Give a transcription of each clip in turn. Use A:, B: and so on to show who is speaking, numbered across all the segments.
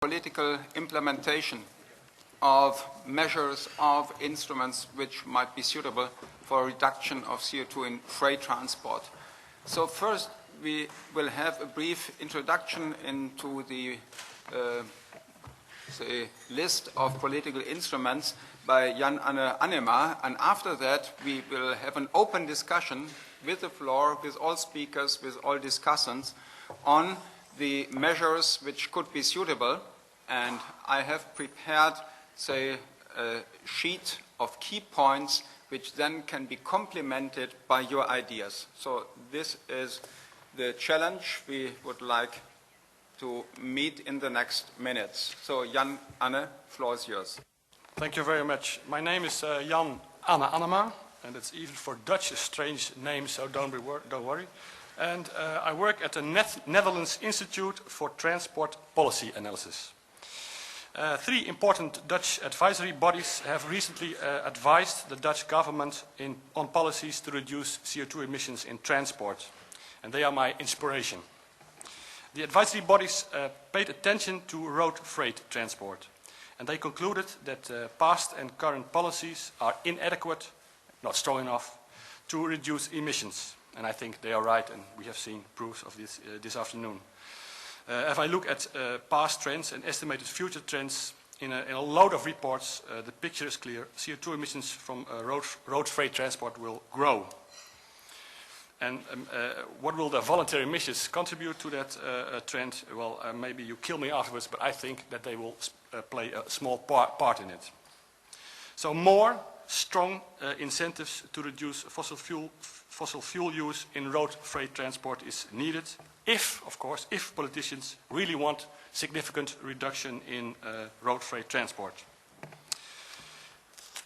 A: political implementation of measures, of instruments which might be suitable for reduction of CO2 in freight transport. So first, we will have a brief introduction into the list of political instruments by Jan-Olov Annema, and after that we will have an open discussion with the floor, with all speakers, with all discussants on the measures which could be suitable. And I have prepared, say, a sheet of key points which then can be complemented by your ideas. So this is the challenge we would like to meet in the next minutes. So Jan-Anne, floor is yours.
B: Thank you very much. My name is Jan-Anne Annema, and it's even for Dutch a strange name, so don't worry. And I work at the Netherlands Institute for Transport Policy Analysis. 3 important Dutch advisory bodies have recently advised the Dutch government on policies to reduce CO2 emissions in transport, and they are my inspiration. The advisory bodies paid attention to road freight transport, and they concluded that past and current policies are inadequate, not strong enough, to reduce emissions. And I think they are right, and we have seen proofs of this this afternoon. If I look at past trends and estimated future trends in a load of reports, the picture is clear. CO2 emissions from road freight transport will grow. And what will the voluntary measures contribute to that trend? Well, maybe you kill me afterwards, but I think that they will play a small part in it. So more strong incentives to reduce fossil fuel use in road freight transport is needed if, of course, if politicians really want significant reduction in road freight transport.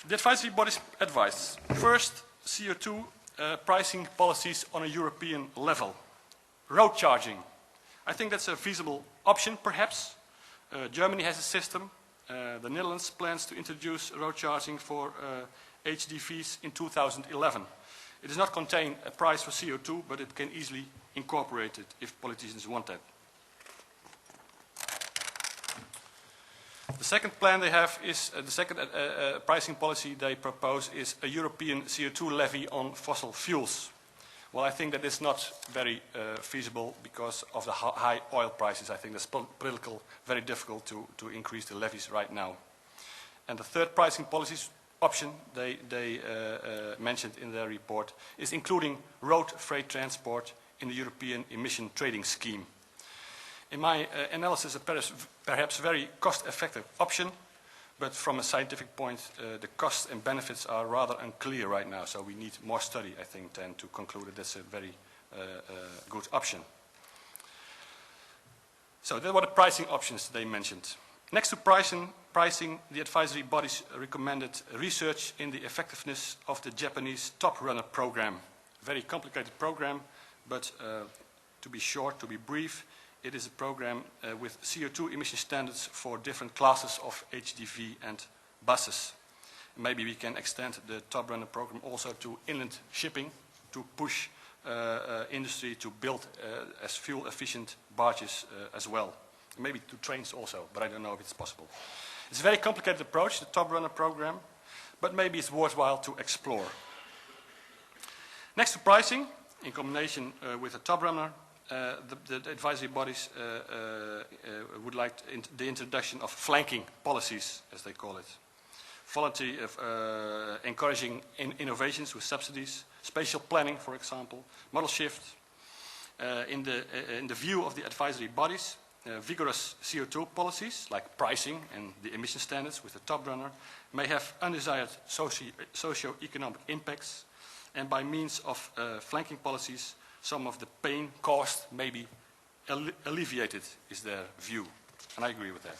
B: The advisory bodies advised, first, CO2 pricing policies on a European level. Road charging. I think that's a feasible option, perhaps. Germany has a system. The Netherlands plans to introduce road charging for HDVs in 2011. It does not contain a price for CO2, but it can easily incorporate it if politicians want that. The second plan they have is, the second pricing policy they propose is a European CO2 levy on fossil fuels. Well, I think that is not very feasible because of the high oil prices. I think it's politically very difficult to increase the levies right now. And the third pricing policies option they mentioned in their report is including road freight transport in the European emission trading scheme. In my analysis, a perhaps very cost-effective option, but from a scientific point, the costs and benefits are rather unclear right now, so we need more study, I think, than to conclude that that's a very good option. So that were the pricing options they mentioned. Next to pricing, the advisory bodies recommended research in the effectiveness of the Japanese Top Runner program. Very complicated program, but to be short, to be brief, it is a program with CO2 emission standards for different classes of HDV and buses. Maybe we can extend the Top Runner program also to inland shipping to push industry to build as fuel-efficient barges as well. Maybe to trains also, but I don't know if it's possible. It's a very complicated approach, the Top Runner program, but maybe it's worthwhile to explore. Next to pricing, in combination with the Top Runner, the advisory bodies would like the introduction of flanking policies, as they call it. Voluntary encouraging innovations with subsidies, spatial planning, for example, model shift. In the view of the advisory bodies, vigorous CO2 policies, like pricing and the emission standards with the Top Runner, may have undesired socio-economic impacts, and by means of flanking policies, some of the pain caused may be alleviated, is their view. And I agree with that.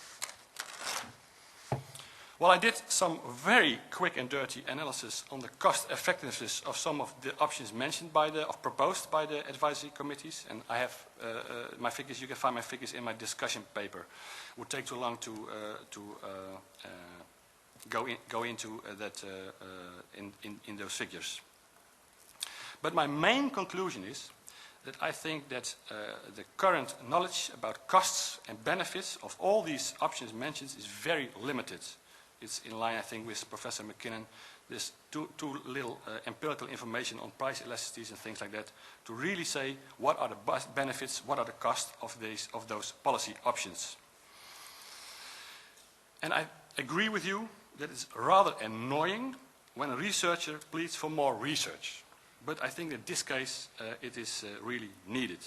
B: Well, I did some very quick and dirty analysis on the cost effectiveness of some of the options mentioned by proposed by the advisory committees, and I have my figures. You can find my figures in my discussion paper. It would take too long to go into that in those figures. But my main conclusion is that I think that the current knowledge about costs and benefits of all these options mentioned is very limited. It's in line, I think, with Professor McKinnon. There's too little empirical information on price elasticities and things like that to really say what are the benefits, what are the costs of those policy options. And I agree with you that it's rather annoying when a researcher pleads for more research. But I think in this case it is really needed.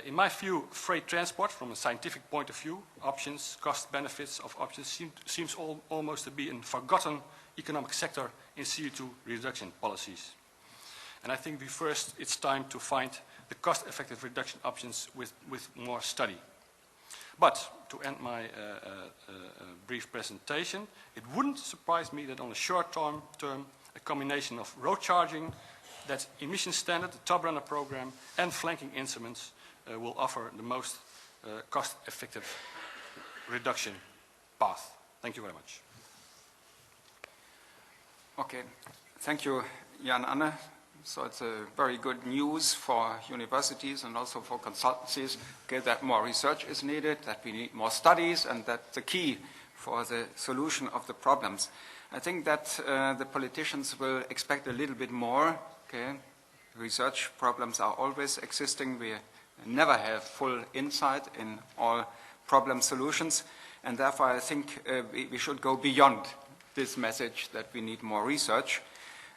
B: In my view, freight transport, from a scientific point of view, options, cost benefits of options seems almost to be a forgotten economic sector in CO2 reduction policies. And I think it's time to find the cost-effective reduction options with more study. But to end my brief presentation, it wouldn't surprise me that on a short term, a combination of road charging, that emission standard, the top runner program, and flanking instruments will offer the most cost-effective reduction path. Thank you very much.
A: Okay, thank you, Jan-Anne. So it's a very good news for universities and also for consultancies, okay, that more research is needed, that we need more studies, and that's the key for the solution of the problems. I think that the politicians will expect a little bit more. Okay, research problems are always existing. We never have full insight in all problem solutions, and therefore I think we should go beyond this message that we need more research.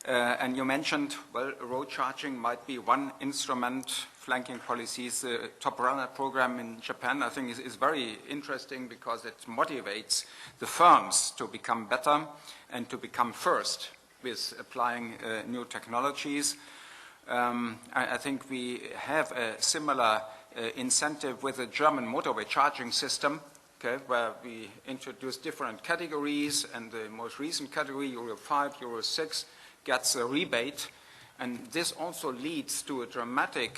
A: And you mentioned, well, road charging might be one instrument, flanking policies. The top runner program in Japan, I think, is very interesting because it motivates the firms to become better and to become first with applying new technologies. I think we have a similar incentive with the German motorway charging system, okay, where we introduce different categories, and the most recent category, Euro 5, Euro 6, gets a rebate, and this also leads to a dramatic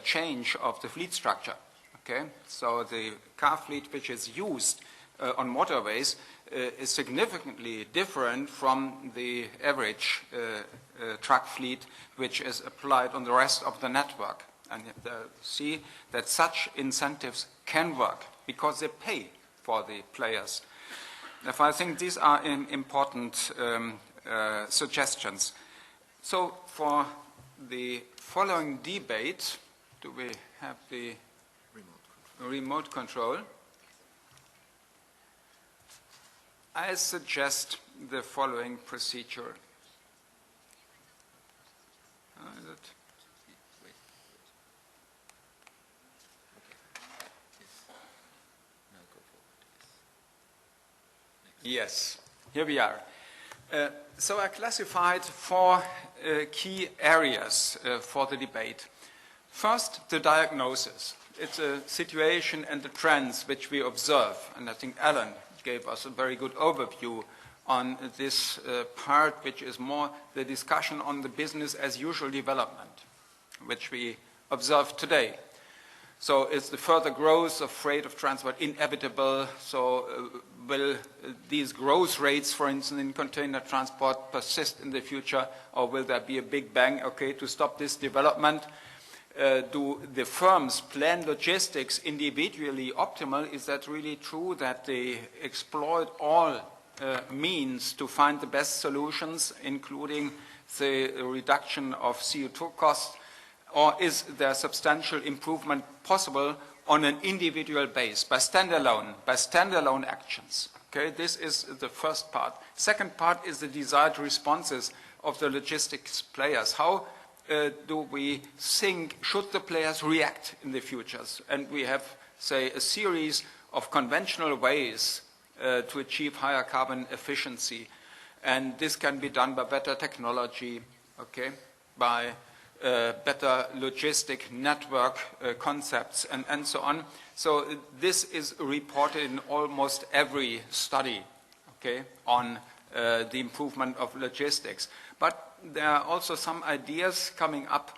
A: change of the fleet structure. Okay, so the car fleet which is used on motorways is significantly different from the average truck fleet which is applied on the rest of the network. And you see that such incentives can work because they pay for the players. Therefore, I think these are important suggestions. So for the following debate, do we have the remote control? I suggest the following procedure. Yes, here we are. So I classified four key areas for the debate. First, the diagnosis. It's a situation and the trends which we observe, and I think Alan gave us a very good overview on this part, which is more the discussion on the business as usual development, which we observe today. So is the further growth of freight of transport inevitable? So will these growth rates, for instance, in container transport persist in the future, or will there be a big bang, okay, to stop this development? Do the firms plan logistics individually optimal? Is that really true that they exploit all means to find the best solutions, including the reduction of CO2 costs? Or is there substantial improvement possible on an individual base, by standalone actions? Okay, this is the first part. Second part is the desired responses of the logistics players. How do we think, should the players react in the futures? And we have, say, a series of conventional ways to achieve higher carbon efficiency. And this can be done by better technology, okay, by better logistic network concepts and so on. So this is reported in almost every study, okay, on the improvement of logistics. But there are also some ideas coming up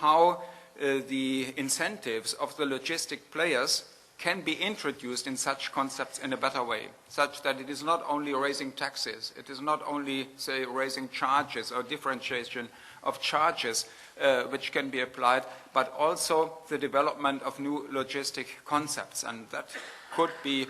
A: how the incentives of the logistic players can be introduced in such concepts in a better way, such that it is not only raising taxes, it is not only, say, raising charges or differentiation of charges, which can be applied, but also the development of new logistic concepts. And that could be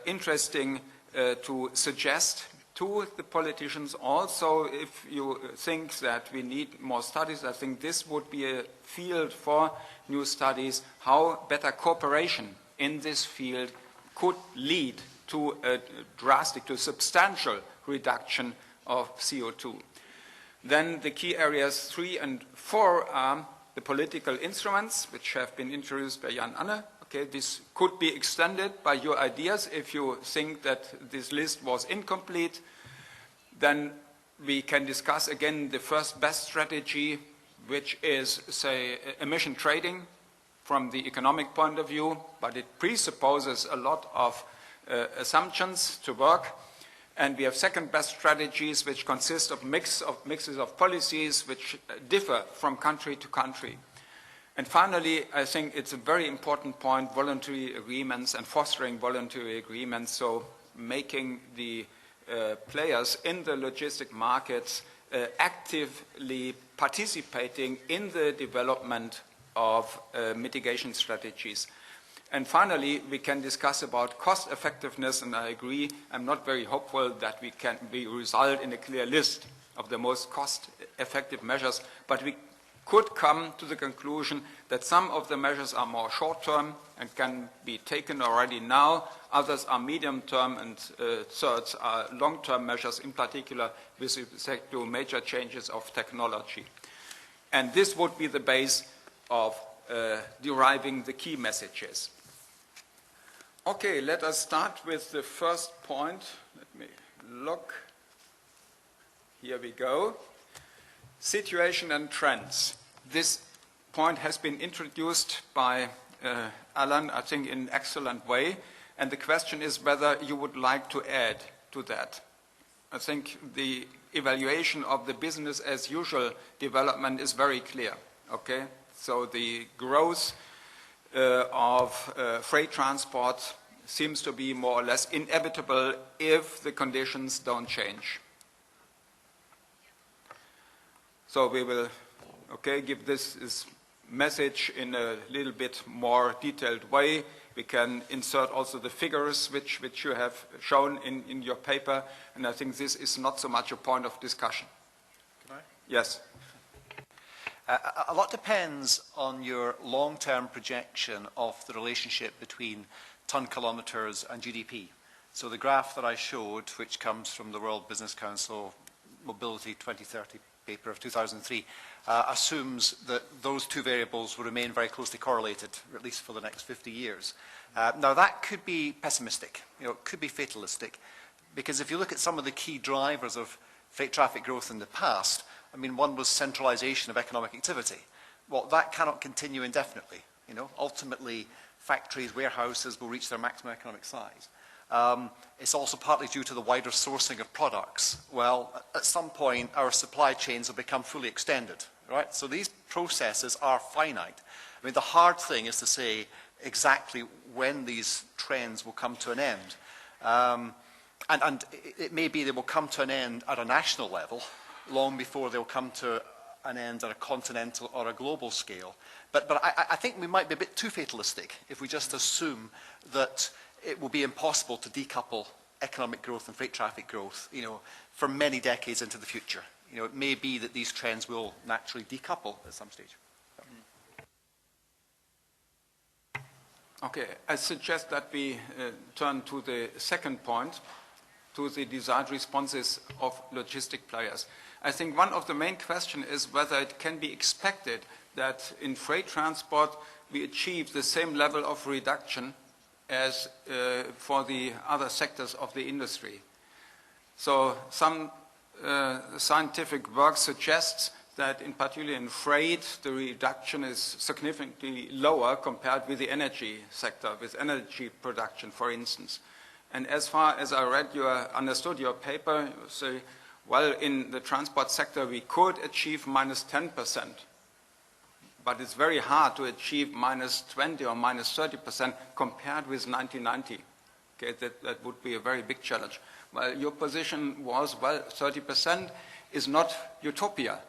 A: interesting to suggest to the politicians. Also, if you think that we need more studies, I think this would be a field for new studies, how better cooperation in this field could lead to a drastic, to a substantial reduction of CO2. Then the key areas 3 and 4 are the political instruments, which have been introduced by Jan-Anne. Okay, this could be extended by your ideas if you think that this list was incomplete. Then we can discuss again the first best strategy, which is, say, emission trading from the economic point of view, but it presupposes a lot of assumptions to work. And we have second best strategies, which consist of mixes of policies which differ from country to country. And finally, I think it's a very important point, voluntary agreements and fostering voluntary agreements, so making the players in the logistic markets actively participating in the development of mitigation strategies. And finally, we can discuss about cost effectiveness, and I agree, I'm not very hopeful that we result in a clear list of the most cost effective measures, but we could come to the conclusion that some of the measures are more short-term and can be taken already now, others are medium-term, and thirds are long-term measures, in particular with respect to major changes of technology. And this would be the base of deriving the key messages. Okay, let us start with the first point. Let me look. Here we go. Situation and trends. This point has been introduced by Alan, I think, in an excellent way. And the question is whether you would like to add to that. I think the evaluation of the business as usual development is very clear. Okay? So the growth of freight transport seems to be more or less inevitable if the conditions don't change. So we will, give this message in a little bit more detailed way. We can insert also the figures which you have shown in your paper, and I think this is not so much a point of discussion.
C: Can I?
A: Yes.
C: A lot depends on your long-term projection of the relationship between ton kilometres and GDP. So the graph that I showed, which comes from the World Business Council Mobility 2030 paper of 2003, assumes that those two variables will remain very closely correlated, at least for the next 50 years. Now that could be pessimistic, it could be fatalistic, because if you look at some of the key drivers of freight traffic growth in the past, I mean, one was centralization of economic activity. Well, that cannot continue indefinitely. Ultimately, factories, warehouses will reach their maximum economic size. It's also partly due to the wider sourcing of products. Well, at some point, our supply chains will become fully extended, right? So these processes are finite. I mean, the hard thing is to say exactly when these trends will come to an end. And it may be they will come to an end at a national level, long before they'll come to an end at a continental or a global scale. But I think we might be a bit too fatalistic if we just assume that it will be impossible to decouple economic growth and freight traffic growth, for many decades into the future. It may be that these trends will naturally decouple at some stage.
A: Okay, I suggest that we turn to the second point, to the desired responses of logistic players. I think one of the main questions is whether it can be expected that in freight transport we achieve the same level of reduction as for the other sectors of the industry. So some scientific work suggests that in particular in freight the reduction is significantly lower compared with the energy sector, with energy production, for instance. And as far as I understood your paper, you say, well, in the transport sector we could achieve minus 10%, but it's very hard to achieve minus 20 or minus 30% compared with 1990. Okay, that would be a very big challenge. Well, your position was, well, 30% is not utopia.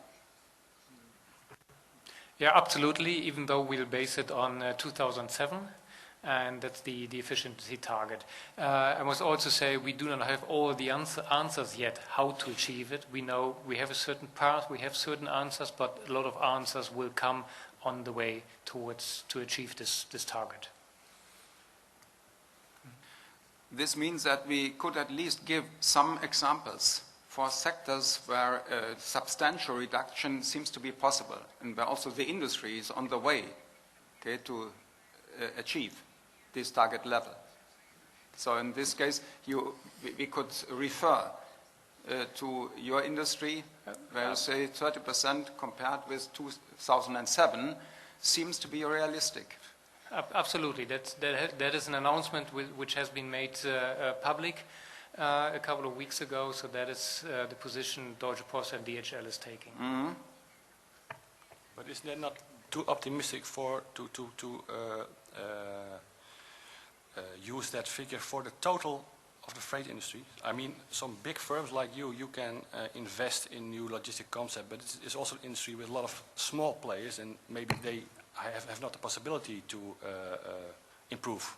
D: Yeah, absolutely, even though we'll base it on 2007, and that's the efficiency target. I must also say we do not have all the answers yet how to achieve it. We know we have a certain path, we have certain answers, but a lot of answers will come on the way towards to achieve this target.
A: This means that we could at least give some examples for sectors where a substantial reduction seems to be possible and where also the industry is on the way, okay, to achieve this target level. So in this case, we could refer to your industry where you say 30% compared with 2007 seems to be realistic.
D: Absolutely. That is an announcement which has been made public a couple of weeks ago, so that is the position Deutsche Post and DHL is taking.
A: Mm-hmm.
B: But isn't that not too optimistic to use that figure for the total of the freight industry? I mean, some big firms like you can invest in new logistic concept, but it's also an industry with a lot of small players, and maybe they have not the possibility to improve.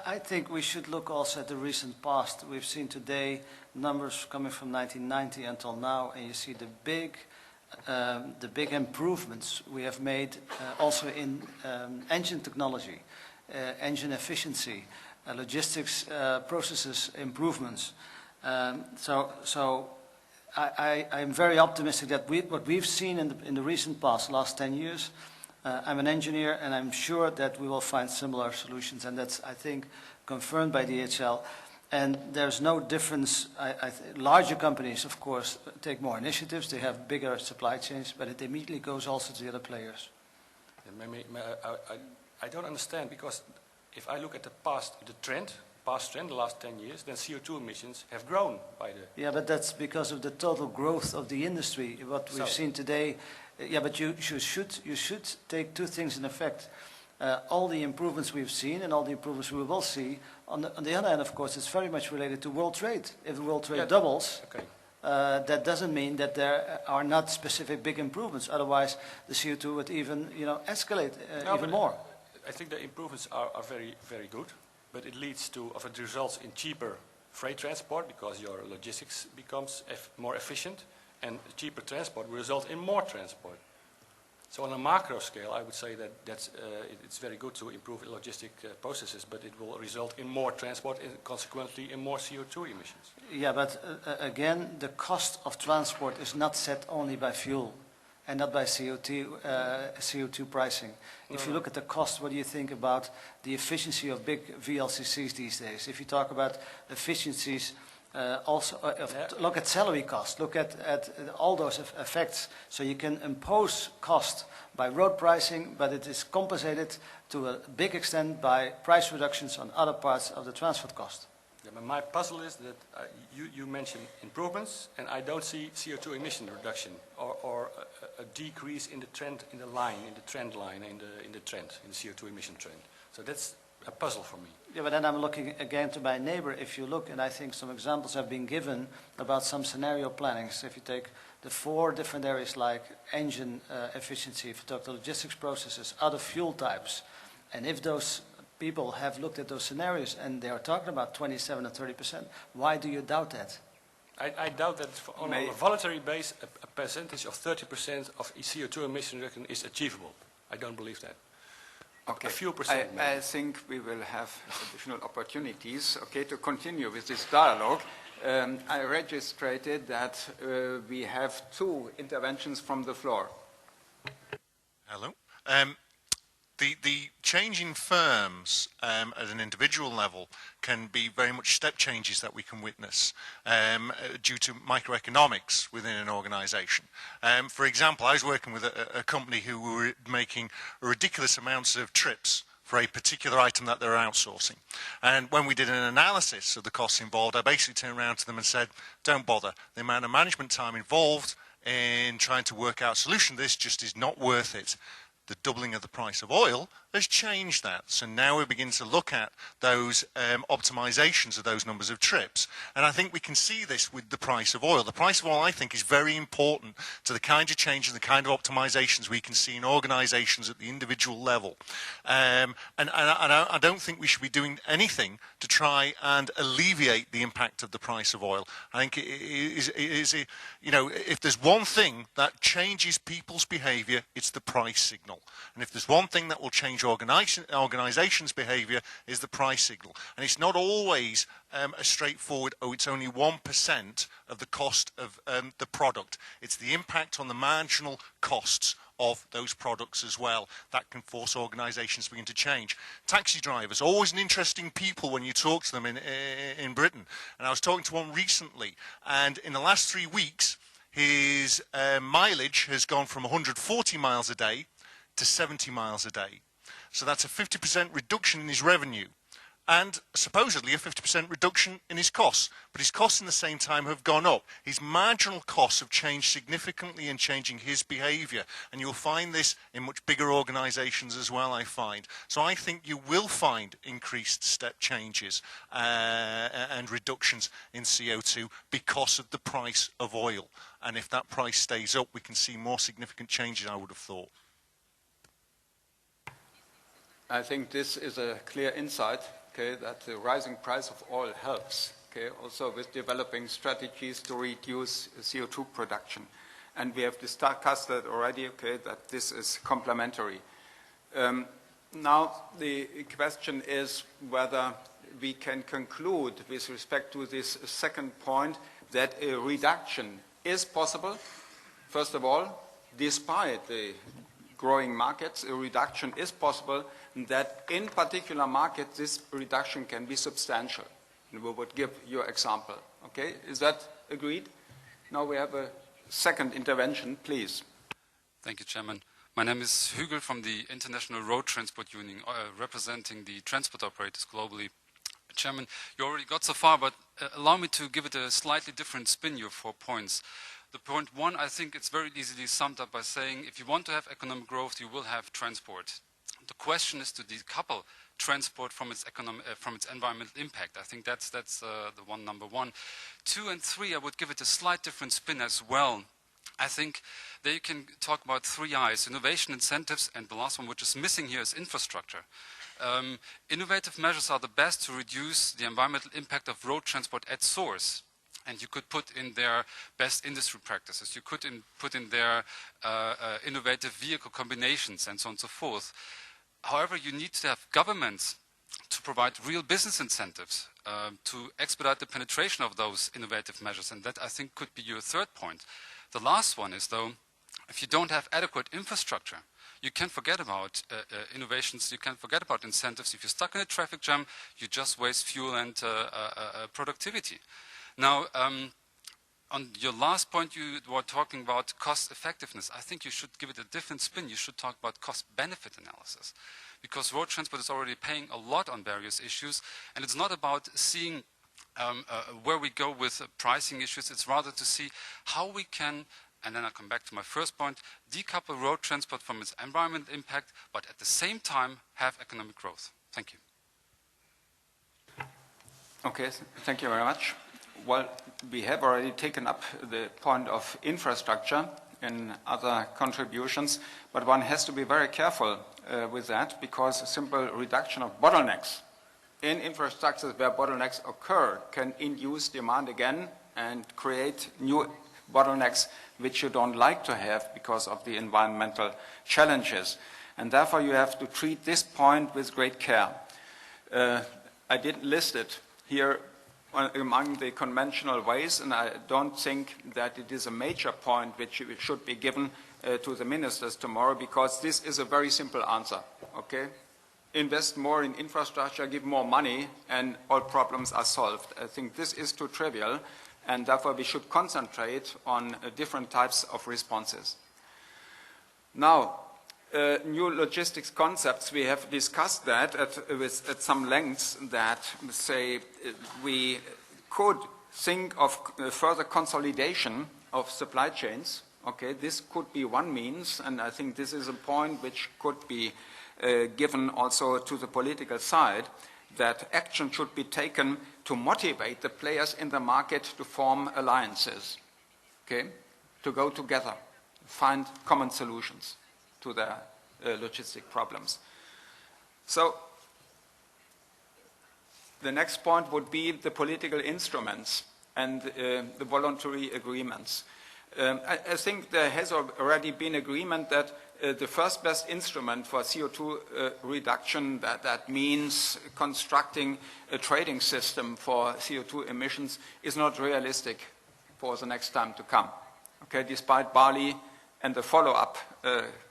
E: I think we should look also at the recent past. We've seen today numbers coming from 1990 until now, and you see the big improvements we have made also in engine technology, engine efficiency, logistics processes improvements. So I'm very optimistic that what we've seen in the recent past, last 10 years, I'm an engineer, and I'm sure that we will find similar solutions, and that's, I think, confirmed by DHL. And there's no difference. Larger companies, of course, take more initiatives. They have bigger supply chains, but it immediately goes also to the other players.
B: I don't understand, because if I look at the past trend, the last 10 years, then CO2 emissions have grown by the...
E: Yeah, but that's because of the total growth of the industry. What we've seen today, yeah, but you should take two things in effect. All the improvements we've seen and all the improvements we will see. On the other hand, of course, it's very much related to world trade. If the world trade doubles,
B: okay,
E: that doesn't mean that there are not specific big improvements. Otherwise, the CO2 would even, escalate even more.
B: I think the improvements are very, very good, but it leads to, it results in cheaper freight transport because your logistics becomes more efficient, and cheaper transport will result in more transport. So on a macro scale, I would say that it's very good to improve logistic processes, but it will result in more transport and consequently in more CO2 emissions.
E: Yeah, but again, the cost of transport is not set only by fuel and not by CO2 pricing. If you look at the cost, what do you think about the efficiency of big VLCCs these days? If you talk about efficiencies, look at salary costs, look at all those effects. So you can impose cost by road pricing, but it is compensated to a big extent by price reductions on other parts of the transport cost.
B: Yeah, but my puzzle is that you mentioned improvements, and I don't see CO2 emission reduction or a decrease in the trend, in the trend line, in the CO2 emission trend. So that's a puzzle for me.
E: Yeah, but then I'm looking again to my neighbor. If you look, and I think some examples have been given about some scenario planning. So if you take the 4 different areas like engine efficiency, if you talk the logistics processes, other fuel types, and if those people have looked at those scenarios and they are talking about 27 or 30%, why do you doubt that?
B: I doubt that on a voluntary base, a percentage of 30% of CO2 emission reduction is achievable. I don't believe that.
A: Okay.
B: A few percent.
A: I think we will have additional opportunities, to continue with this dialogue. I registered that we have 2 interventions from the floor.
F: Hello. The change in firms at an individual level can be very much step changes that we can witness due to microeconomics within an organisation. For example, I was working with a company who were making ridiculous amounts of trips for a particular item that they're outsourcing. And when we did an analysis of the costs involved, I basically turned around to them and said, don't bother. The amount of management time involved in trying to work out a solution to this just is not worth it. The doubling of the price of oil has changed that. So now we begin to look at those optimizations of those numbers of trips. And I think we can see this with the price of oil. The price of oil, I think, is very important to the kind of changes, the kind of optimizations we can see in organizations at the individual level. And I don't think we should be doing anything to try and alleviate the impact of the price of oil. I think it is you know, if there's one thing that changes people's behavior, it's the price signal. And if there's one thing that will change organizations' behavior, is the price signal. And it's not always a straightforward, oh, it's only 1% of the cost of the product. It's the impact on the marginal costs of those products as well that can force organizations to begin to change. Taxi drivers, always an interesting people when you talk to them in Britain. And I was talking to one recently, and in the last 3 weeks, his mileage has gone from 140 miles a day to 70 miles a day. So that's a 50% reduction in his revenue, and supposedly a 50% reduction in his costs. But his costs in the same time have gone up. His marginal costs have changed significantly in changing his behavior. And you'll find this in much bigger organizations as well, I find. So I think you will find increased step changes and reductions in CO2 because of the price of oil. And if that price stays up, we can see more significant changes, I would have thought.
A: I think this is a clear insight, okay, that the rising price of oil helps, okay, also with developing strategies to reduce CO2 production. And we have discussed that already, okay, that this is complementary. Now, the question is whether we can conclude with respect to this second point that a reduction is possible. First of all, despite the growing markets, a reduction is possible, and that in particular markets this reduction can be substantial. And we would give your example. Okay, is that agreed? Now we have a second intervention, please.
G: Thank you, Chairman. My name is Hügel from the International Road Transport Union, representing the transport operators globally. Chairman, you already got so far, but allow me to give it a slightly different spin, your 4 points. The point one, I think it's very easily summed up by saying if you want to have economic growth, you will have transport. The question is to decouple transport from its environmental impact. I think that's the one, number one. 2 and 3, I would give it a slight different spin as well. I think there you can talk about 3 I's, innovation, incentives, and the last one, which is missing here, is infrastructure. Innovative measures are the best to reduce the environmental impact of road transport at source. And you could put in their best industry practices. You could put in their innovative vehicle combinations and so on and so forth. However, you need to have governments to provide real business incentives to expedite the penetration of those innovative measures. And that, I think, could be your 3rd point. The last one is, though, if you don't have adequate infrastructure, you can forget about innovations, you can forget about incentives. If you're stuck in a traffic jam, you just waste fuel and productivity. Now, on your last point, you were talking about cost effectiveness. I think you should give it a different spin. You should talk about cost-benefit analysis, because road transport is already paying a lot on various issues, and it's not about seeing where we go with pricing issues. It's rather to see how we can, and then I'll come back to my first point, decouple road transport from its environmental impact, but at the same time have economic growth. Thank you.
A: Okay, thank you very much. Well, we have already taken up the point of infrastructure in other contributions, but one has to be very careful with that, because a simple reduction of bottlenecks in infrastructures where bottlenecks occur can induce demand again and create new bottlenecks which you don't like to have because of the environmental challenges. And therefore you have to treat this point with great care. I didn't list it here among the conventional ways, and I don't think that it is a major point which should be given to the ministers tomorrow, because this is a very simple answer, okay? Invest more in infrastructure, give more money, and all problems are solved. I think this is too trivial, and therefore we should concentrate on different types of responses. Now, new logistics concepts, we have discussed that at some lengths, that say we could think of further consolidation of supply chains. Okay, this could be one means, and I think this is a point which could be given also to the political side, that action should be taken to motivate the players in the market to form alliances, okay, to go together, find common solutions to their logistic problems. So the next point would be the political instruments and the voluntary agreements. I think there has already been agreement that the first best instrument for CO2 reduction, that means constructing a trading system for CO2 emissions, is not realistic for the next time to come. Okay, despite Bali and the follow-up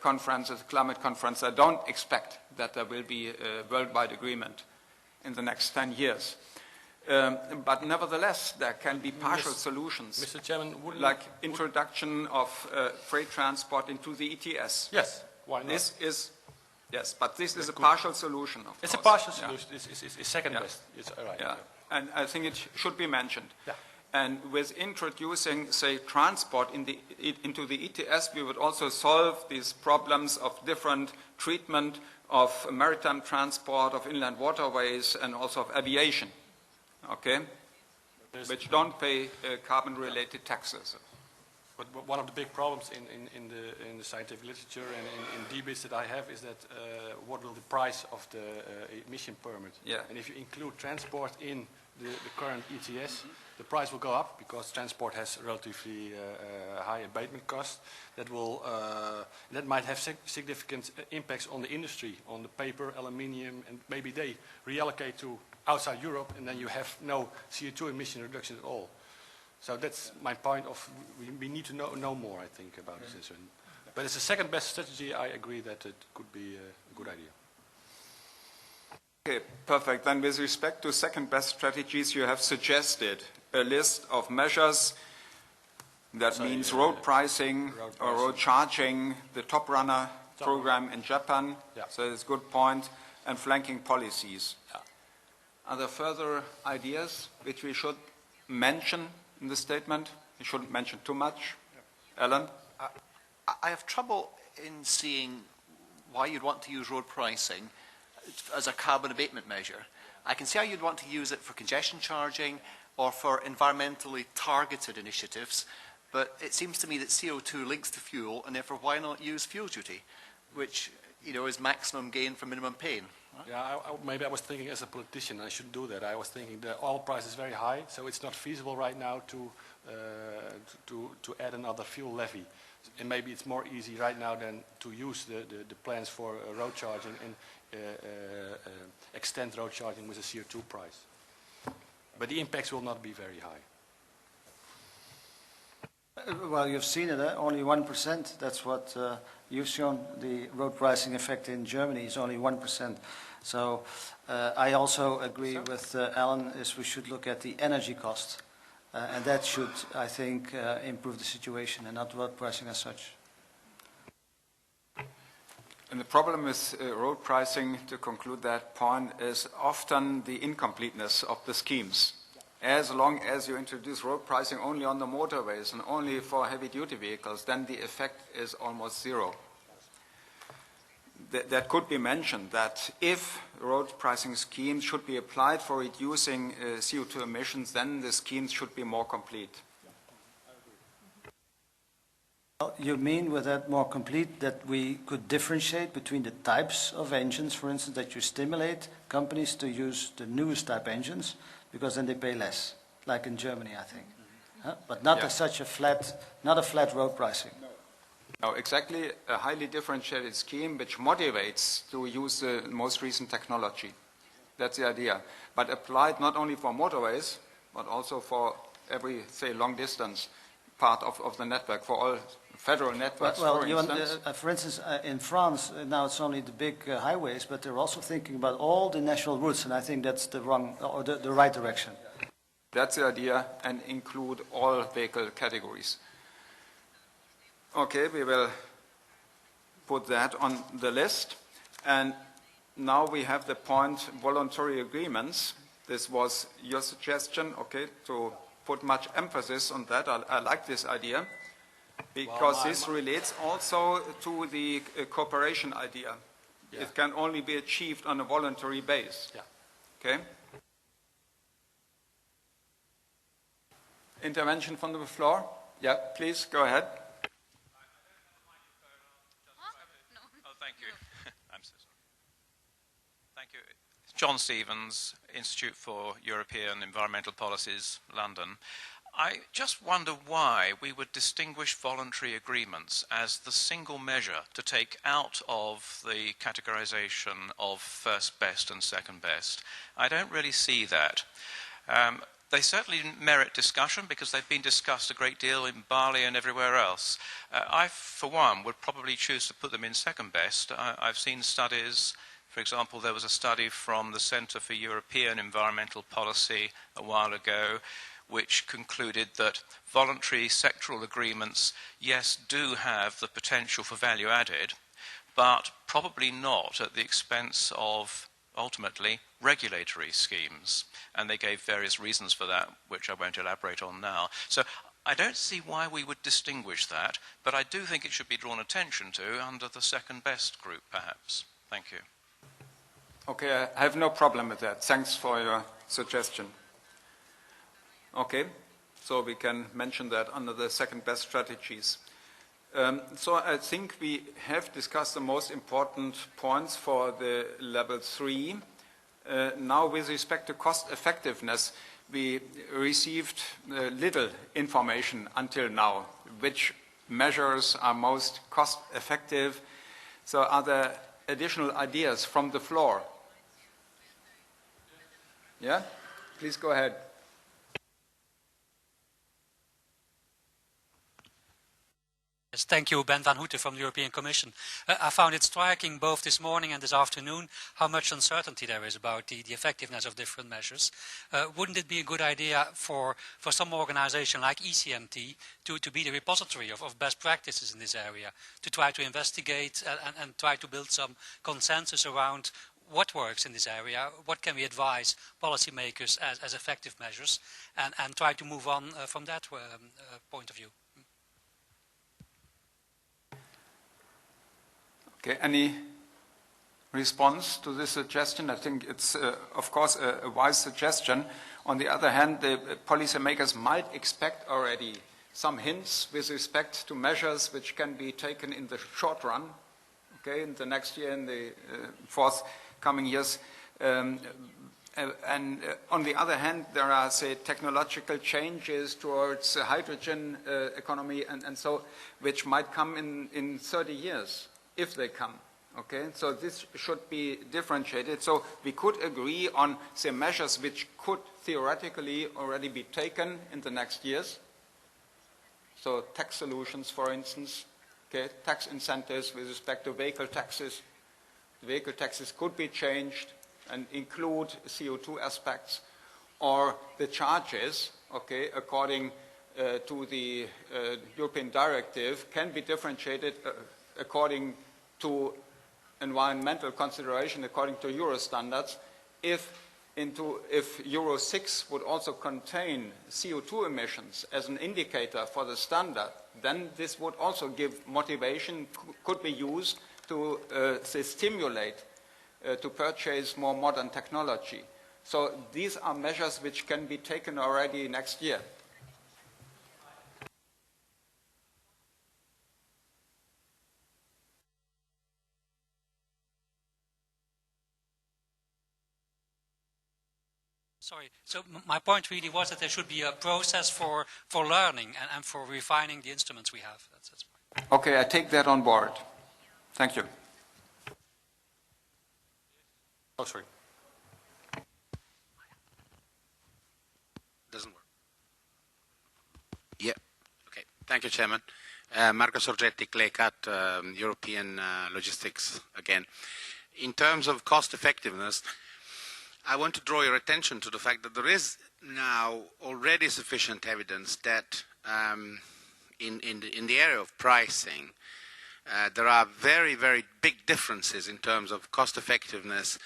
A: conferences, climate conference, I don't expect that there will be a worldwide agreement in the next 10 years. But nevertheless, there can be partial solutions.
B: Mr. Chairman,
A: like introduction of freight transport into the ETS.
B: Yes, why not?
A: This is, yes, but this is a partial solution, of
B: It's
A: course.
B: a partial solution. It's second best. It's all right.
A: Yeah. And I think it should be mentioned.
B: Yeah.
A: And with introducing, say, transport into the ETS, we would also solve these problems of different treatment of maritime transport, of inland waterways, and also of aviation, okay, which don't pay carbon-related taxes.
B: But one of the big problems in the scientific literature and in debates that I have is that what will the price of the emission permit?
A: Yeah.
B: And if you include transport in the current ETS, the price will go up because transport has relatively high abatement costs. That might have significant impacts on the industry, on the paper, aluminium, and maybe they reallocate to outside Europe, and then you have no CO2 emission reduction at all. So that's my point of we need to know more, I think, about this. But it's the second best strategy. I agree that it could be a good idea.
A: Okay, perfect. Then with respect to second best strategies, you have suggested a list of measures. That means road pricing or road charging, the Top Runner program in Japan, so it's a good point, and flanking policies.
B: Yeah.
A: Are there further ideas which we should mention in the statement? We shouldn't mention too much. Alan?
C: I have trouble in seeing why you'd want to use road pricing as a carbon abatement measure. I can see how you'd want to use it for congestion charging or for environmentally targeted initiatives, but it seems to me that CO2 links to fuel, and therefore why not use fuel duty, which is maximum gain for minimum pain. Right?
B: Yeah, maybe I was thinking as a politician, I shouldn't do that. I was thinking the oil price is very high, so it's not feasible right now to add another fuel levy. And maybe it's more easy right now than to use the plans for road charging and extend road charging with a CO2 price. But the impacts will not be very high.
E: Well, you've seen it, only 1%. That's what you've shown. The road pricing effect in Germany is only 1%. So I also agree with Alan, is we should look at the energy cost. And that should, I think, improve the situation and not road pricing as such.
A: And the problem with road pricing, to conclude that point, is often the incompleteness of the schemes. As long as you introduce road pricing only on the motorways and only for heavy-duty vehicles, then the effect is almost zero. That could be mentioned, that if road pricing schemes should be applied for reducing CO2 emissions, then the schemes should be more complete.
E: You mean with that more complete that we could differentiate between the types of engines, for instance, that you stimulate companies to use the newest type engines, because then they pay less, like in Germany, I think. But not as such a flat, not a flat road pricing.
A: No, exactly, a highly differentiated scheme which motivates to use the most recent technology. That's the idea. But applied not only for motorways, but also for every, say, long distance part of the network, for all federal networks,
E: well,
A: for instance.
E: In France, now it's only the big highways, but they're also thinking about all the national routes, and I think that's the wrong, or the right direction.
A: That's the idea, and include all vehicle categories. Okay, we will put that on the list. And now we have the point voluntary agreements. This was your suggestion, okay, to put much emphasis on that. I like this idea, because this relates also to the cooperation idea
B: Yeah.
A: It can only be achieved on a voluntary base.
B: Yeah.
A: Okay? Intervention from the floor? Yeah, please, go ahead.
H: Oh, thank you. I'm so sorry. Thank you. It's John Stevens, Institute for European Environmental Policies, London. I just wonder why we would distinguish voluntary agreements as the single measure to take out of the categorization of first best and second best. I don't really see that. They certainly merit discussion because they've been discussed a great deal in Bali and everywhere else. I, for one, would probably choose to put them in second best. I've seen studies, for example, there was a study from the Centre for European Environmental Policy a while ago, which concluded that voluntary sectoral agreements, yes, do have the potential for value added, but probably not at the expense of, ultimately, regulatory schemes. And they gave various reasons for that, which I won't elaborate on now. So I don't see why we would distinguish that, but I do think it should be drawn attention to under the second best group, perhaps. Thank you.
A: Okay, I have no problem with that. Thanks for your suggestion. Okay, so we can mention that under the second best strategies. So I think we have discussed the most important points for the level 3. Now with respect to cost effectiveness, we received little information until now, which measures are most cost effective. So are there additional ideas from the floor? Yeah, please go ahead.
I: Yes, thank you, Ben van Houten from the European Commission. I found it striking both this morning and this afternoon how much uncertainty there is about the effectiveness of different measures. Wouldn't it be a good idea for some organization like ECMT to be the repository of best practices in this area, to try to investigate and try to build some consensus around what works in this area, what can we advise policymakers as effective measures, and try to move on from that point of view?
A: Okay, any response to this suggestion? I think it's, of course, a wise suggestion. On the other hand, the policymakers might expect already some hints with respect to measures which can be taken in the short run, okay, in the next year, in the forthcoming years. And on the other hand, there are, say, technological changes towards hydrogen economy and so, which might come in 30 years. If they come, okay? So this should be differentiated. So we could agree on, say, measures which could theoretically already be taken in the next years. So tax solutions, for instance, okay? Tax incentives with respect to vehicle taxes. The vehicle taxes could be changed and include CO2 aspects, or the charges, okay, according to the European directive, can be differentiated according to environmental consideration, according to Euro standards. If Euro 6 would also contain CO2 emissions as an indicator for the standard, then this would also give motivation, could be used to stimulate to purchase more modern technology. So these are measures which can be taken already next year.
I: Sorry, so my point really was that there should be a process for learning and for refining the instruments we have. That's
A: Okay, I take that on board. Thank you.
B: Oh, sorry.
J: Doesn't work. Yeah. Okay. Thank you, Chairman. Marco Sorgetti, ClayCut, European Logistics again. In terms of cost effectiveness, I want to draw your attention to the fact that there is now already sufficient evidence that in the area of pricing, there are very, very big differences in terms of cost effectiveness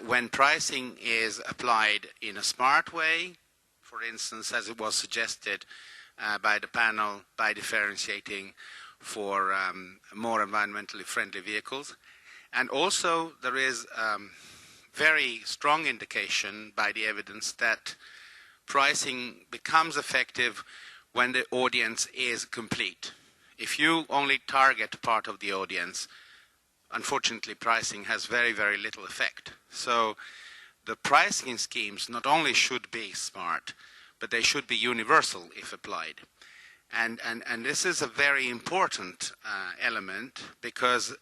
J: when pricing is applied in a smart way, for instance, as it was suggested by the panel, by differentiating for more environmentally friendly vehicles, And also there is very strong indication by the evidence that pricing becomes effective when the audience is complete. If you only target part of the audience, unfortunately pricing has very, very little effect. So the pricing schemes not only should be smart, but they should be universal if applied. And this is a very important element, because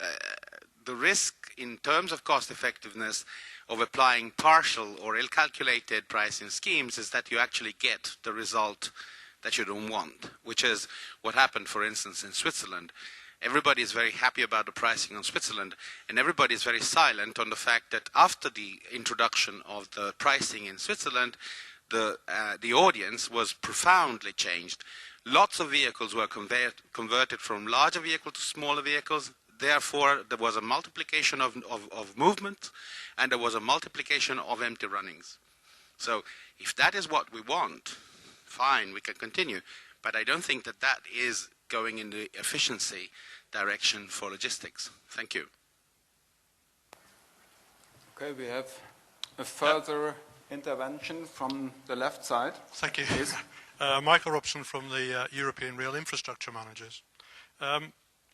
J: the risk in terms of cost effectiveness of applying partial or ill-calculated pricing schemes is that you actually get the result that you don't want, which is what happened, for instance, in Switzerland. Everybody is very happy about the pricing on Switzerland, and everybody is very silent on the fact that after the introduction of the pricing in Switzerland, the audience was profoundly changed. Lots of vehicles were converted from larger vehicles to smaller vehicles. Therefore, there was a multiplication of movement, and there was a multiplication of empty runnings. So if that is what we want, fine, we can continue. But I don't think that that is going in the efficiency direction for logistics. Thank you.
A: Okay, we have a further intervention from the left side.
K: Thank you.
A: Please.
K: Michael Robson from the European Rail Infrastructure Managers. A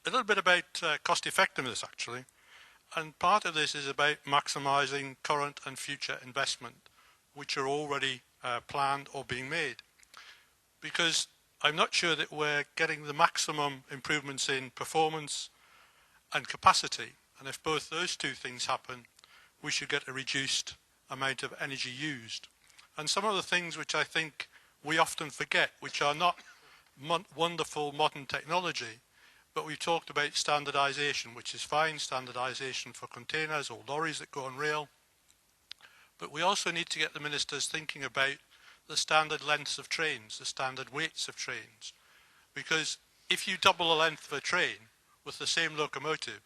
K: little bit about cost effectiveness, actually. And part of this is about maximising current and future investment, which are already planned or being made. Because I'm not sure that we're getting the maximum improvements in performance and capacity. And if both those two things happen, we should get a reduced amount of energy used. And some of the things which I think we often forget, which are not wonderful modern technology, but we talked about standardization, which is fine, standardization for containers or lorries that go on rail. But we also need to get the ministers thinking about the standard lengths of trains, the standard weights of trains. Because if you double the length of a train with the same locomotive,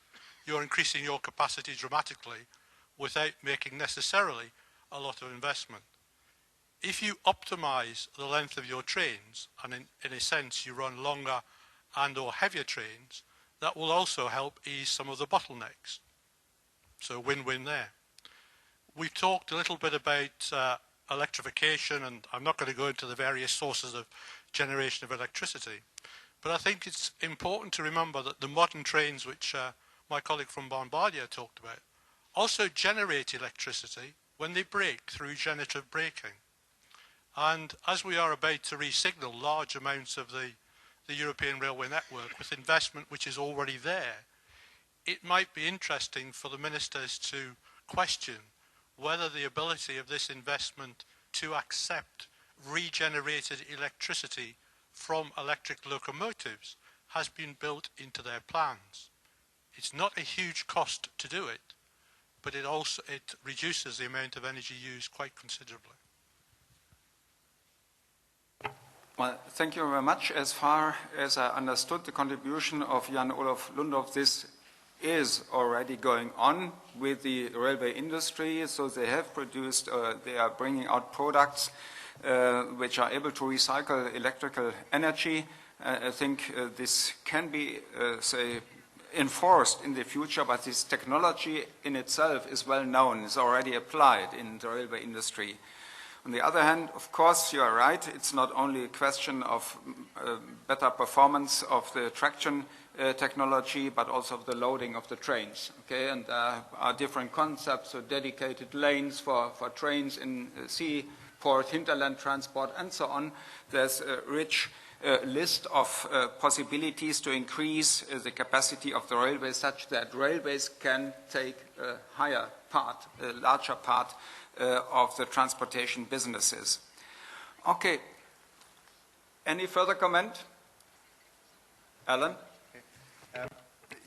K: you're increasing your capacity dramatically without making necessarily a lot of investment. If you optimize the length of your trains, and in a sense you run longer and or heavier trains, that will also help ease some of the bottlenecks. So win-win there. We talked a little bit about electrification, and I'm not going to go into the various sources of generation of electricity, but I think it's important to remember that the modern trains, which my colleague from Bombardier talked about, also generate electricity when they brake through generative braking. And as we are about to re-signal large amounts of the European railway network with investment which is already there, it might be interesting for the ministers to question whether the ability of this investment to accept regenerated electricity from electric locomotives has been built into their plans. It's not a huge cost to do it, but it reduces the amount of energy used quite considerably.
A: Well, thank you very much. As far as I understood the contribution of Jan-Olov Lundoz, this is already going on with the railway industry. So they have produced, they are bringing out products which are able to recycle electrical energy. I think this can be, say, enforced in the future, but this technology in itself is well known, is already applied in the railway industry. On the other hand, of course, you are right, it's not only a question of better performance of the traction technology, but also of the loading of the trains. Okay, and there are different concepts, so dedicated lanes for trains in seaport, hinterland transport, and so on. There's a rich list of possibilities to increase the capacity of the railways such that railways can take a higher part, a larger part of the transportation businesses. Okay. Any further comment? Alan?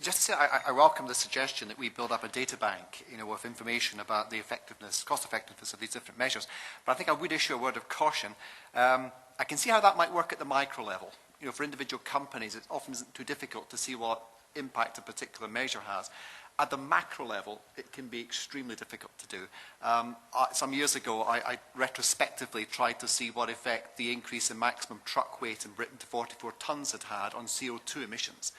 L: Just to say, I welcome the suggestion that we build up a data bank, with information about the effectiveness, cost effectiveness of these different measures. But I think I would issue a word of caution. I can see how that might work at the micro level. For individual companies, it often isn't too difficult to see what impact a particular measure has. At the macro level, it can be extremely difficult to do. Some years ago, I retrospectively tried to see what effect the increase in maximum truck weight in Britain to 44 tonnes had on CO2 emissions.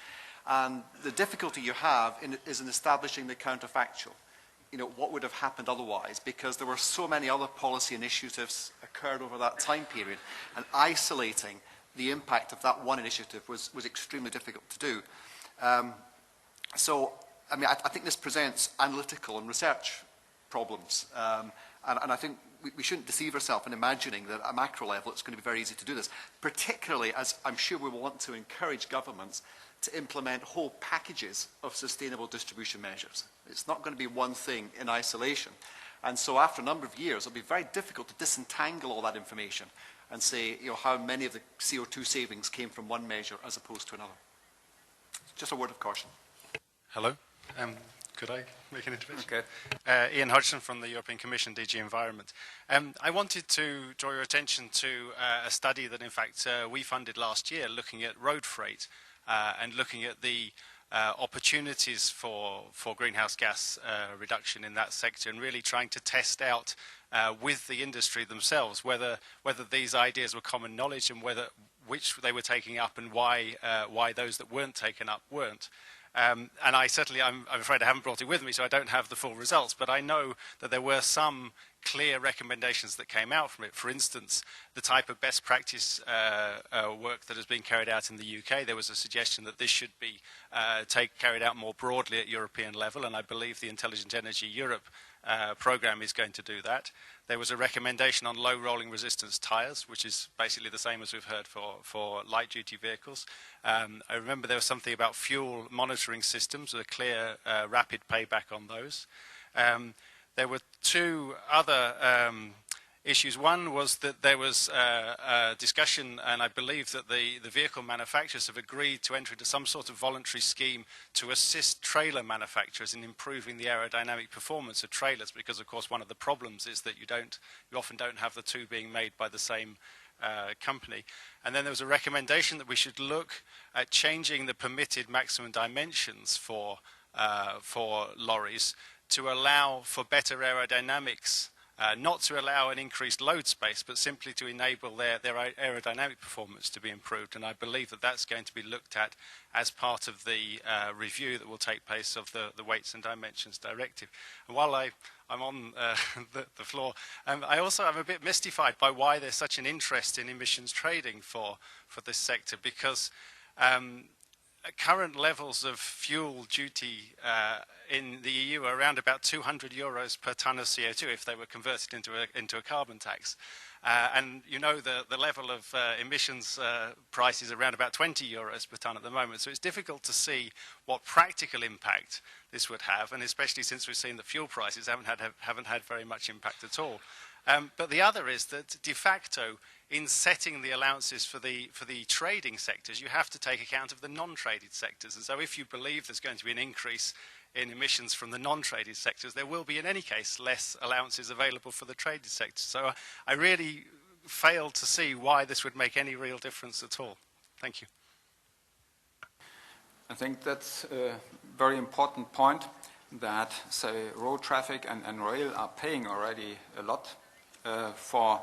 L: And the difficulty you have is in establishing the counterfactual. You know, what would have happened otherwise, because there were so many other policy initiatives occurred over that time period, and isolating the impact of that one initiative was extremely difficult to do. So, I mean, I think this presents analytical and research problems, and I think we shouldn't deceive ourselves in imagining that at a macro level it's going to be very easy to do this, particularly as I'm sure we will want to encourage governments to implement whole packages of sustainable distribution measures. It's not going to be one thing in isolation. And so after a number of years, it'll be very difficult to disentangle all that information and say, you know, how many of the CO2 savings came from one measure as opposed to another. Just a word of caution.
M: Hello. Could I make an intervention? Okay. Ian Hodgson from the European Commission, DG Environment. I wanted to draw your attention to a study that, in fact, we funded last year looking at road freight and looking at the opportunities for greenhouse gas reduction in that sector, and really trying to test out with the industry themselves whether these ideas were common knowledge and which they were taking up and why those that weren't taken up weren't. And I'm afraid I haven't brought it with me, so I don't have the full results, but I know that there were some clear recommendations that came out from it. For instance, the type of best practice work that has been carried out in the UK, there was a suggestion that this should be carried out more broadly at European level, and I believe the Intelligent Energy Europe programme is going to do that. There was a recommendation on low rolling resistance tyres, which is basically the same as we've heard for light duty vehicles. I remember there was something about fuel monitoring systems with a clear rapid payback on those. There were two other issues. One was that there was a discussion, and I believe that the vehicle manufacturers have agreed to enter into some sort of voluntary scheme to assist trailer manufacturers in improving the aerodynamic performance of trailers, because of course one of the problems is that you often don't have the two being made by the same company. And then there was a recommendation that we should look at changing the permitted maximum dimensions for lorries to allow for better aerodynamics, not to allow an increased load space, but simply to enable their aerodynamic performance to be improved. And I believe that that's going to be looked at as part of the review that will take place of the Weights and Dimensions Directive. And while I'm on the floor, I also am a bit mystified by why there's such an interest in emissions trading for this sector, because current levels of fuel duty in the EU are around about €200 per tonne of CO2 if they were converted into a carbon tax. And you know the level of emissions price is around about €20 per tonne at the moment. So it's difficult to see what practical impact this would have, and especially since we've seen that fuel prices haven't had very much impact at all. But the other is that de facto, in setting the allowances for the trading sectors, you have to take account of the non-traded sectors. And so if you believe there's going to be an increase in emissions from the non-traded sectors, there will be in any case less allowances available for the traded sectors. So I really fail to see why this would make any real difference at all. Thank you.
A: I think that's a very important point, that, say, road traffic and rail are paying already a lot for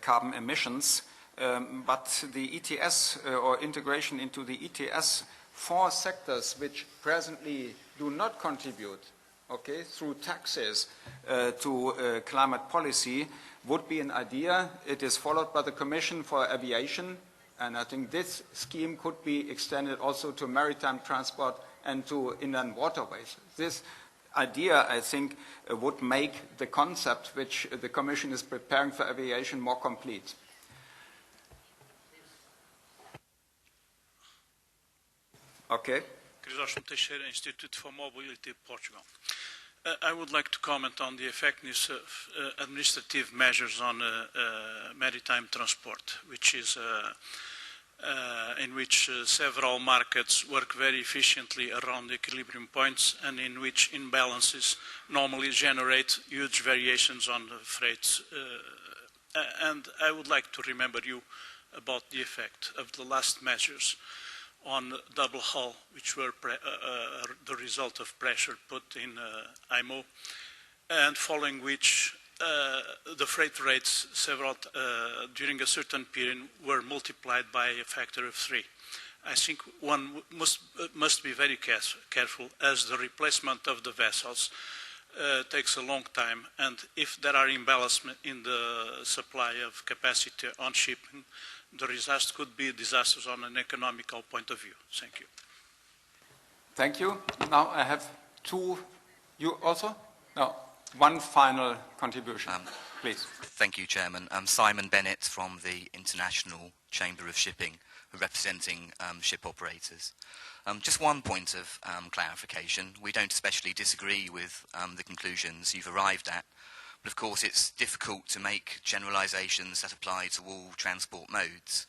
A: carbon emissions, but the ETS or integration into the ETS for sectors which presently do not contribute, okay, through taxes to climate policy would be an idea. It is followed by the Commission for Aviation, and I think this scheme could be extended also to maritime transport and to inland waterways. This idea, I think, would make the concept which the Commission is preparing for aviation more complete. Okay.
N: Crisóstomo Teixeira, Institute for Mobility, Portugal. I would like to comment on the effectiveness of administrative measures on maritime transport, which is in which several markets work very efficiently around the equilibrium points, and in which imbalances normally generate huge variations on the freights. And I would like to remember you about the effect of the last measures on double hull, which were the result of pressure put in IMO, and following which the freight rates during a certain period were multiplied by a factor of 3. I think one must be very careful, as the replacement of the vessels takes a long time, and if there are imbalances in the supply of capacity on shipping, the results could be disastrous on an economical point of view. Thank you.
A: Thank you. Now I have two. You also? No. One final contribution, please.
O: Thank you, Chairman. I'm Simon Bennett from the International Chamber of Shipping, representing ship operators. Just one point of clarification. We don't especially disagree with the conclusions you've arrived at, but of course it's difficult to make generalizations that apply to all transport modes.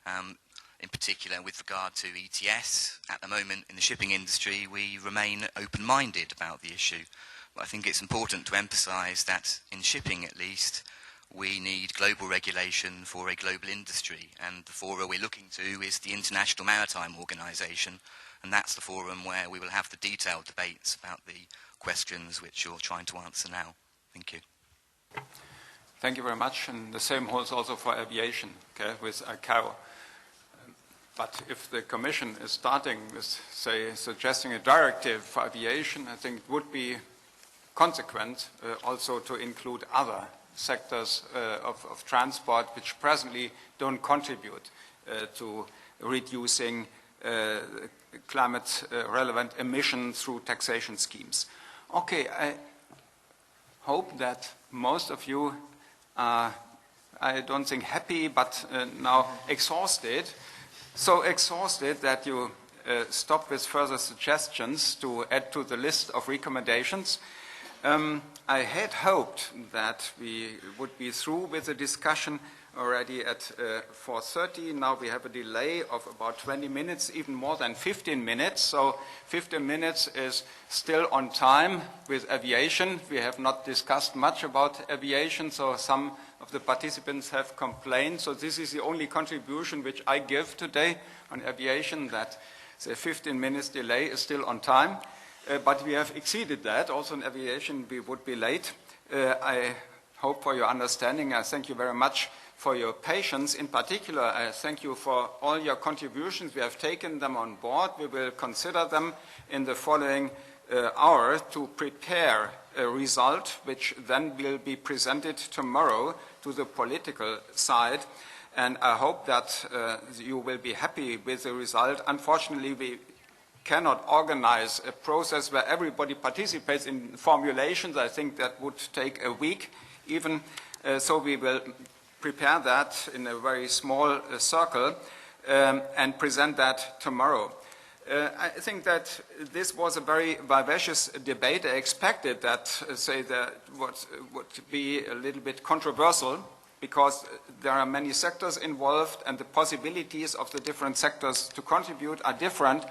O: In particular, with regard to ETS, at the moment in the shipping industry, we remain open-minded about the issue. But I think it's important to emphasize that in shipping, at least, we need global regulation for a global industry, and the forum we're looking to is the International Maritime Organization, and that's the forum where we will have the detailed debates about the questions which you're trying to answer now. Thank you.
A: Thank you very much, and the same holds also for aviation, okay, with ICAO. But if the Commission is starting with, say, suggesting a directive for aviation, I think it would be consequent also to include other sectors of transport which presently don't contribute to reducing climate-relevant emissions through taxation schemes. Okay, I hope that most of you are, I don't think happy, but now exhausted. So exhausted that you stop with further suggestions to add to the list of recommendations. I had hoped that we would be through with the discussion already at 4:30. Now we have a delay of about 20 minutes, even more than 15 minutes. So 15 minutes is still on time with aviation. We have not discussed much about aviation, so some of the participants have complained. So this is the only contribution which I give today on aviation, that the 15 minutes delay is still on time. But we have exceeded that. Also in aviation, we would be late. I hope for your understanding. I thank you very much for your patience. In particular, I thank you for all your contributions. We have taken them on board. We will consider them in the following hour to prepare a result, which then will be presented tomorrow to the political side. And I hope that you will be happy with the result. Unfortunately, we cannot organize a process where everybody participates in formulations. I think that would take a week even. So we will prepare that in a very small circle and present that tomorrow. I think that this was a very vivacious debate. I expected that, say, that would be a little bit controversial, because there are many sectors involved and the possibilities of the different sectors to contribute are different.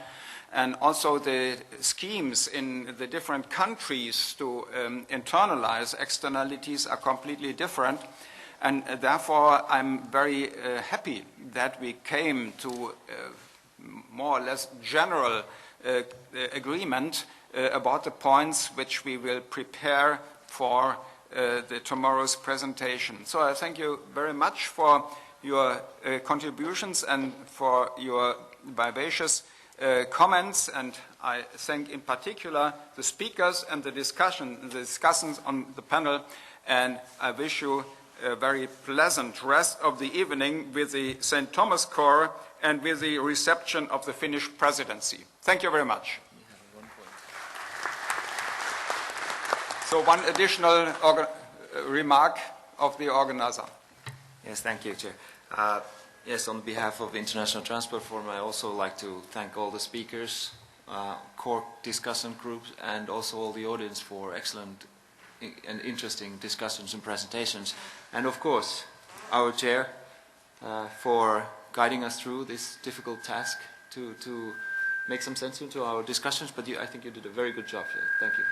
A: And also the schemes in the different countries to internalize externalities are completely different. And therefore, I'm very happy that we came to more or less general agreement about the points which we will prepare for tomorrow's presentation. So I thank you very much for your contributions and for your vivacious comments, and I thank in particular the speakers and the discussants on the panel, and I wish you a very pleasant rest of the evening with the St. Thomas Corps and with the reception of the Finnish presidency. Thank you very much. So one additional remark of the organizer.
P: Yes, thank you, Chair. Yes, on behalf of the International Transport Forum, I also like to thank all the speakers, core discussion groups, and also all the audience for excellent and interesting discussions and presentations. And of course, our chair for guiding us through this difficult task to make some sense into our discussions. But I think you did a very good job. Thank you.